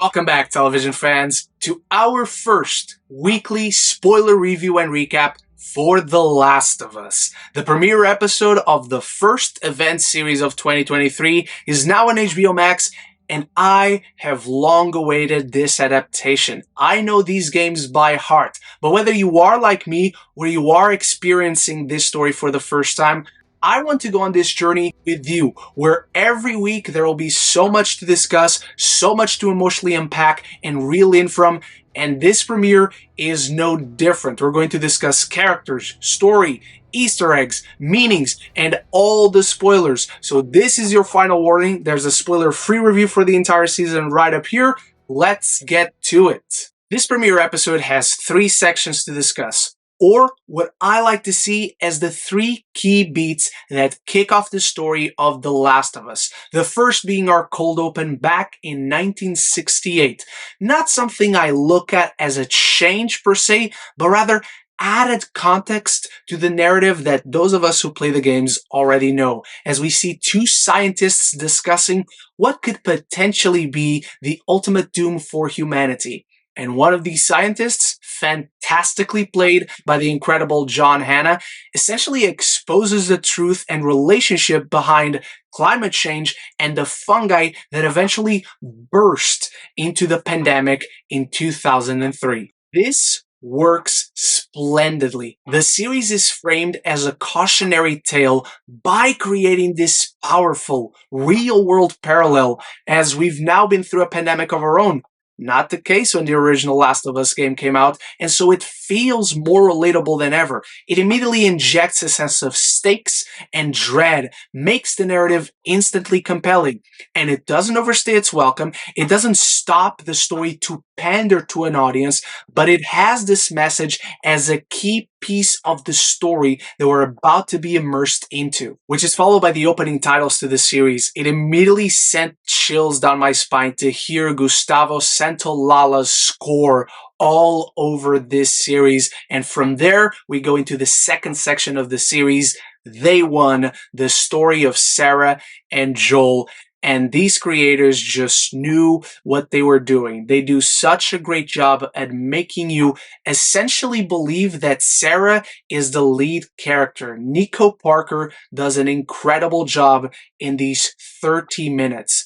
Welcome back, television fans, to our first weekly spoiler review and recap for The Last of Us. The premiere episode of the first event series of 2023 is now on HBO Max, and I have long awaited this adaptation. I know these games by heart, but whether you are like me or you are experiencing this story for the first time, I want to go on this journey with you, where every week there will be so much to discuss, so much to emotionally unpack and reel in from, and this premiere is no different. We're going to discuss characters, story, Easter eggs, meanings, and all the spoilers. So this is your final warning. There's a spoiler-free review for the entire season right up here. Let's get to it. This premiere episode has 3 sections to discuss, or what I like to see as the 3 key beats that kick off the story of The Last of Us. The first being our cold open back in 1968. Not something I look at as a change per se, but rather added context to the narrative that those of us who play the games already know, as we see 2 scientists discussing what could potentially be the ultimate doom for humanity. And one of these scientists, fantastically played by the incredible John Hannah, essentially exposes the truth and relationship behind climate change and the fungi that eventually burst into the pandemic in 2003. This works splendidly. The series is framed as a cautionary tale by creating this powerful, real-world parallel, as we've now been through a pandemic of our own. Not the case when the original Last of Us game came out, and so it feels more relatable than ever. It immediately injects a sense of stakes and dread, makes the narrative instantly compelling, and it doesn't overstay its welcome. It doesn't stop the story to pander to an audience, but it has this message as a key piece of the story that we're about to be immersed into, which is followed by the opening titles to the series. It immediately sent chills down my spine to hear Gustavo Santaolalla's score all over this series, and from there we go into the second section of the series, They Won, the story of Sarah and Joel. And these creators just knew what they were doing. They do such a great job at making you essentially believe that Sarah is the lead character. Nico Parker does an incredible job in these 30 minutes.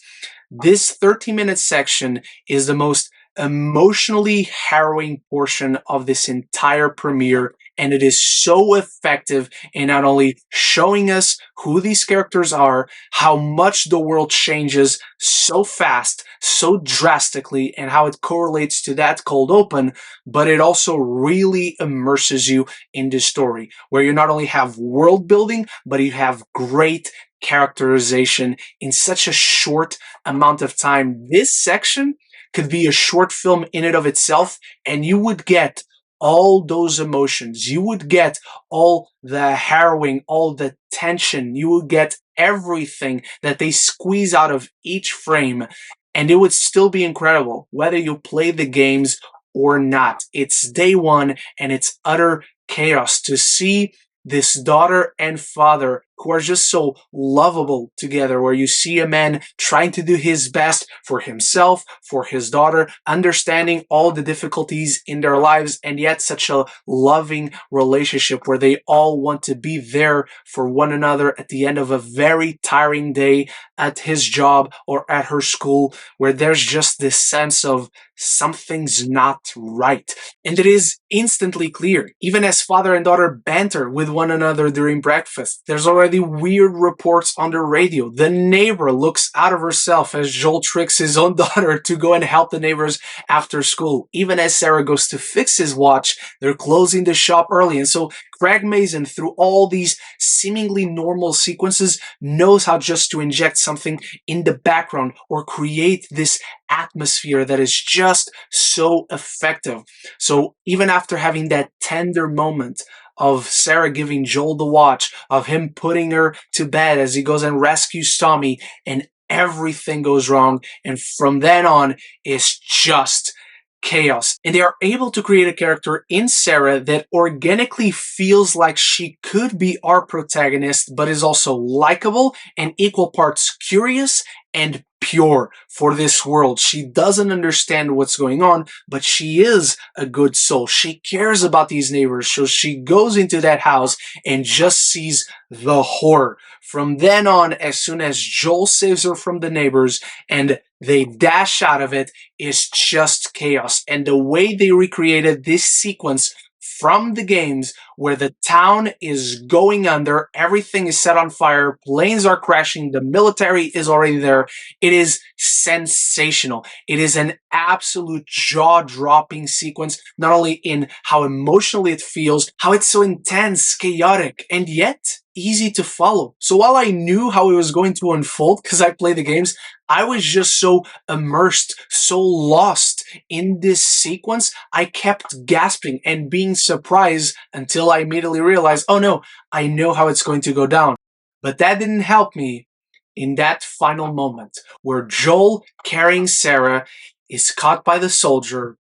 This 30-minute section is the most emotionally harrowing portion of this entire premiere, and it is so effective in not only showing us who these characters are, how much the world changes so fast, so drastically, and how it correlates to that cold open, but it also really immerses you in the story, where you not only have world building, but you have great characterization in such a short amount of time. This section could be a short film in and of itself, and you would get all those emotions. You would get all the harrowing, all the tension. You would get everything that they squeeze out of each frame, and it would still be incredible, whether you play the games or not. It's day one, and it's utter chaos to see this daughter and father who are just so lovable together, where you see a man trying to do his best for himself, for his daughter, understanding all the difficulties in their lives, and yet such a loving relationship where they all want to be there for one another at the end of a very tiring day at his job or at her school, where there's just this sense of something's not right. And it is instantly clear, even as father and daughter banter with one another during breakfast. There's already weird reports on the radio. The neighbor looks out of herself as Joel tricks his own daughter to go and help the neighbors after school. Even as Sarah goes to fix his watch, they're closing the shop early. And so Craig Mazin, through all these seemingly normal sequences, knows how just to inject something in the background or create this atmosphere that is just so effective. So even after having that tender moment of Sarah giving Joel the watch, of him putting her to bed as he goes and rescues Tommy, and everything goes wrong, and from then on it's just chaos. And they are able to create a character in Sarah that organically feels like she could be our protagonist, but is also likable and equal parts curious and pure for this world. She doesn't understand what's going on, but she is a good soul. She cares about these neighbors, so she goes into that house and just sees the horror. From then on, as soon as Joel saves her from the neighbors and they dash out of it, is just chaos. And the way they recreated this sequence from the games, where the town is going under, everything is set on fire, planes are crashing, the military is already there. It is sensational. It is an absolute jaw-dropping sequence, not only in how emotionally it feels, how it's so intense, chaotic, and yet easy to follow. So while I knew how it was going to unfold because I play the games, I was just so immersed, so lost in this sequence. I kept gasping and being surprised until I immediately realized, oh no, I know how it's going to go down. But that didn't help me in that final moment where Joel, carrying Sarah, is caught by the soldier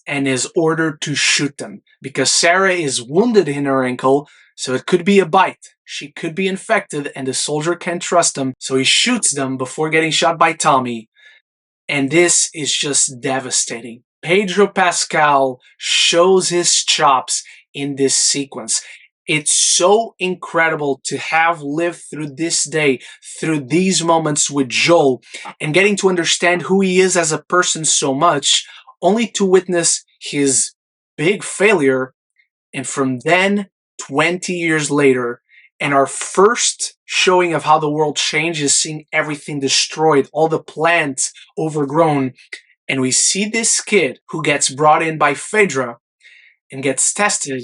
and is ordered to shoot them because Sarah is wounded in her ankle, so it could be a bite. She could be infected and the soldier can't trust them, so he shoots them before getting shot by Tommy. And this is just devastating. Pedro Pascal shows his chops in this sequence. It's so incredible to have lived through this day, through these moments with Joel, and getting to understand who he is as a person so much, only to witness his big failure. And from then, 20 years later, and our first showing of how the world changes, seeing everything destroyed, all the plants overgrown, and we see this kid who gets brought in by Phaedra and gets tested.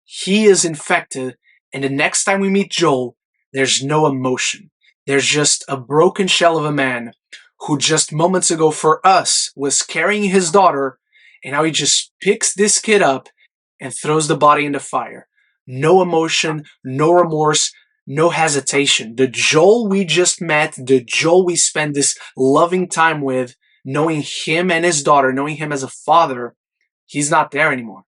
He is infected, and the next time we meet Joel, there's no emotion. There's just a broken shell of a man who just moments ago for us was carrying his daughter, and now he just picks this kid up and throws the body in the fire. No emotion, no remorse, no hesitation. The Joel we just met, the Joel we spent this loving time with, knowing him and his daughter, knowing him as a father, he's not there anymore.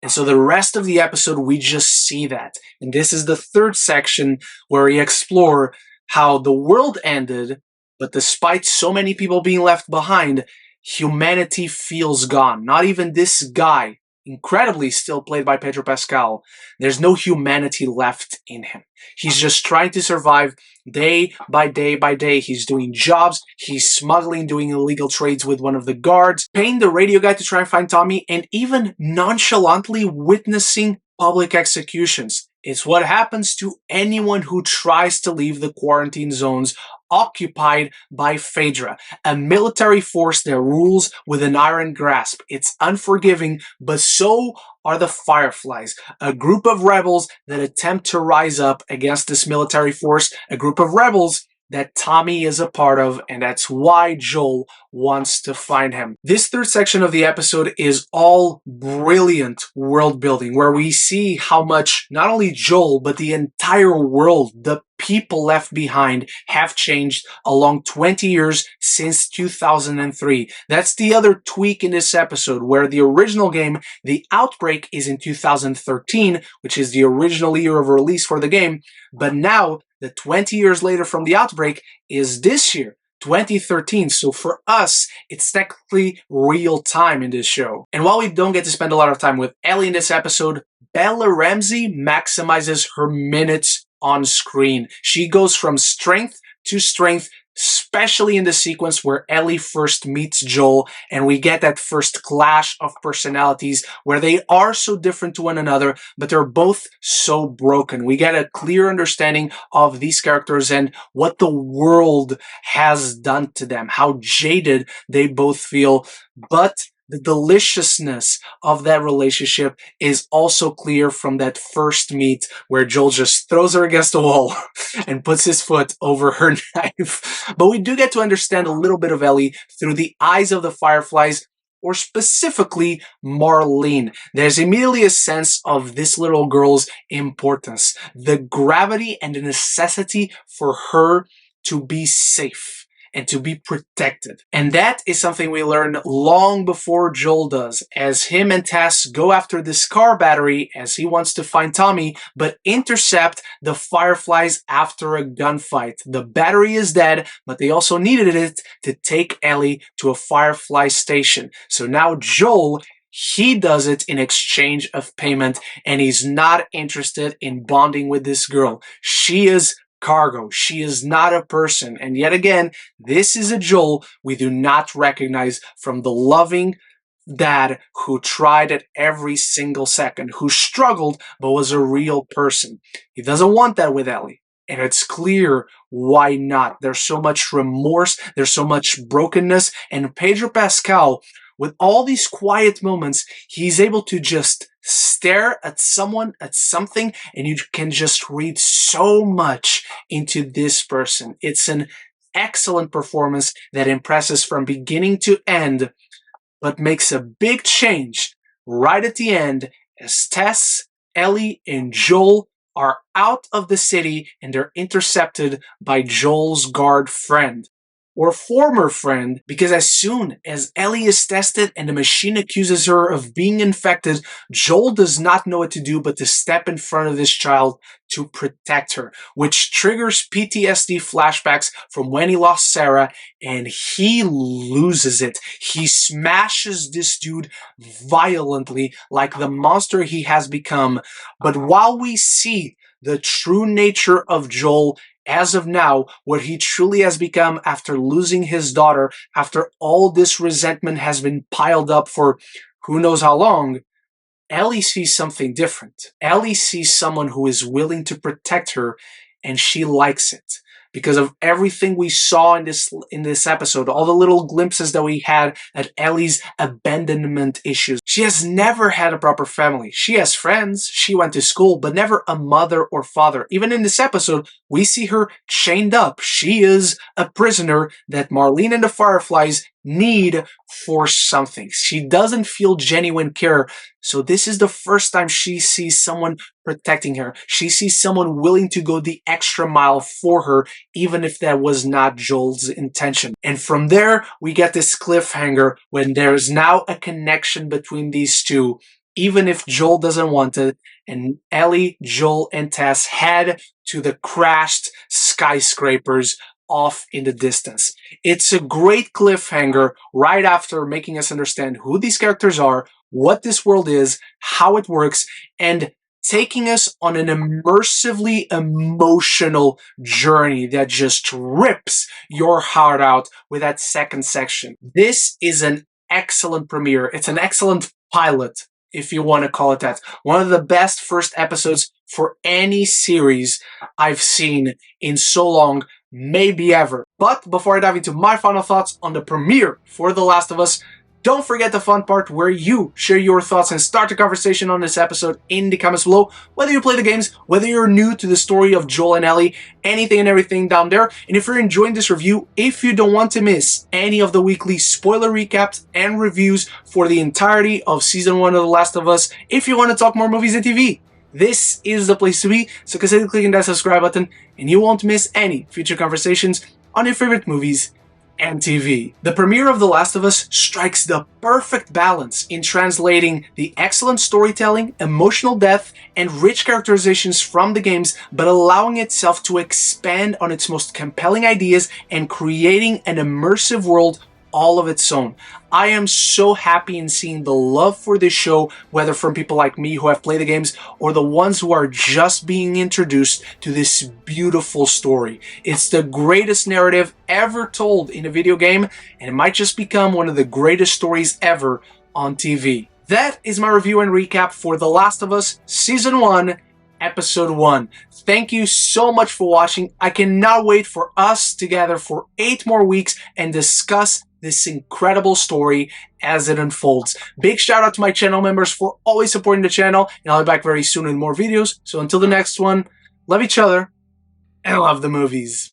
And so the rest of the episode, we just see that. And this is the third section where we explore how the world ended, but despite so many people being left behind, humanity feels gone. Not even this guy, incredibly still played by Pedro Pascal, there's no humanity left in him. He's just trying to survive day by day by day. He's doing jobs, he's smuggling, doing illegal trades with one of the guards, paying the radio guy to try and find Tommy, and even nonchalantly witnessing public executions. It's what happens to anyone who tries to leave the quarantine zones occupied by Phaedra, a military force that rules with an iron grasp. It's unforgiving, but so are the Fireflies, a group of rebels that attempt to rise up against this military force, a group of rebels that Tommy is a part of, and that's why Joel wants to find him. This third section of the episode is all brilliant world building, where we see how much not only Joel, but the entire world, the people left behind, have changed along 20 years since 2003. That's the other tweak in this episode, where the original game, The Outbreak, is in 2013, which is the original year of release for the game, but now the 20 years later from the outbreak is this year, 2013. So for us, it's technically real time in this show. And while we don't get to spend a lot of time with Ellie in this episode, Bella Ramsey maximizes her minutes on screen. She goes from strength to strength, especially in the sequence where Ellie first meets Joel, and we get that first clash of personalities where they are so different to one another, but they're both so broken. We get a clear understanding of these characters and what the world has done to them, how jaded they both feel, but the deliciousness of that relationship is also clear from that first meet where Joel just throws her against the wall and puts his foot over her knife. But we do get to understand a little bit of Ellie through the eyes of the Fireflies, or specifically Marlene. There's immediately a sense of this little girl's importance, the gravity and the necessity for her to be safe. and to be protected. And that is something we learn long before Joel does, as him and Tess go after this car battery as he wants to find Tommy, but intercept the Fireflies after a gunfight. The battery is dead, but they also needed it to take Ellie to a Firefly station. So now Joel, he does it in exchange of payment, and he's not interested in bonding with this girl. She is cargo. She is not a person. And yet again, this is a Joel we do not recognize from the loving dad who tried at every single second, who struggled but was a real person. He doesn't want that with Ellie. And it's clear why not. There's so much remorse, there's so much brokenness, and Pedro Pascal, with all these quiet moments, he's able to just stare at someone, at something, and you can just read so much into this person. It's an excellent performance that impresses from beginning to end, but makes a big change right at the end as Tess, Ellie, and Joel are out of the city and they're intercepted by Joel's guard friend. Or former friend, because as soon as Ellie is tested and the machine accuses her of being infected, Joel does not know what to do but to step in front of this child to protect her, which triggers PTSD flashbacks from when he lost Sarah, and he loses it. He smashes this dude violently like the monster he has become. But while we see the true nature of Joel as of now, what he truly has become after losing his daughter, after all this resentment has been piled up for who knows how long, Ellie sees something different. Ellie sees someone who is willing to protect her, and she likes it. Because of everything we saw in this episode, all the little glimpses that we had at Ellie's abandonment issues. She has never had a proper family. She has friends, she went to school, but never a mother or father. Even in this episode, we see her chained up. She is a prisoner that Marlene and the Fireflies need for something. She doesn't feel genuine care. So this is the first time she sees someone protecting her. She sees someone willing to go the extra mile for her, even if that was not Joel's intention. And from there, we get this cliffhanger when there is now a connection between these two, even if Joel doesn't want it, and Ellie, Joel, and Tess head to the crashed skyscrapers off in the distance. It's a great cliffhanger right after making us understand who these characters are, what this world is, how it works, and taking us on an immersively emotional journey that just rips your heart out with that second section. This is an excellent premiere. It's an excellent pilot, if you want to call it that. One of the best first episodes for any series I've seen in so long, maybe ever. But before I dive into my final thoughts on the premiere for The Last of Us, don't forget the fun part where you share your thoughts and start a conversation on this episode in the comments below. Whether you play the games, whether you're new to the story of Joel and Ellie, anything and everything down there. And if you're enjoying this review, if you don't want to miss any of the weekly spoiler recaps and reviews for the entirety of Season 1 of The Last of Us, if you want to talk more movies and TV, this is the place to be. So consider clicking that subscribe button and you won't miss any future conversations on your favorite movies and TV. The premiere of The Last of Us strikes the perfect balance in translating the excellent storytelling, emotional depth, and rich characterizations from the games, but allowing itself to expand on its most compelling ideas and creating an immersive world all of its own. I am so happy in seeing the love for this show, whether from people like me who have played the games or the ones who are just being introduced to this beautiful story. It's the greatest narrative ever told in a video game, and it might just become one of the greatest stories ever on TV. That is my review and recap for The Last of Us Season 1, Episode 1. Thank you so much for watching. I cannot wait for us to gather for 8 more weeks and discuss this incredible story as it unfolds. Big shout out to my channel members for always supporting the channel, and I'll be back very soon with more videos. So until the next one, love each other and love the movies.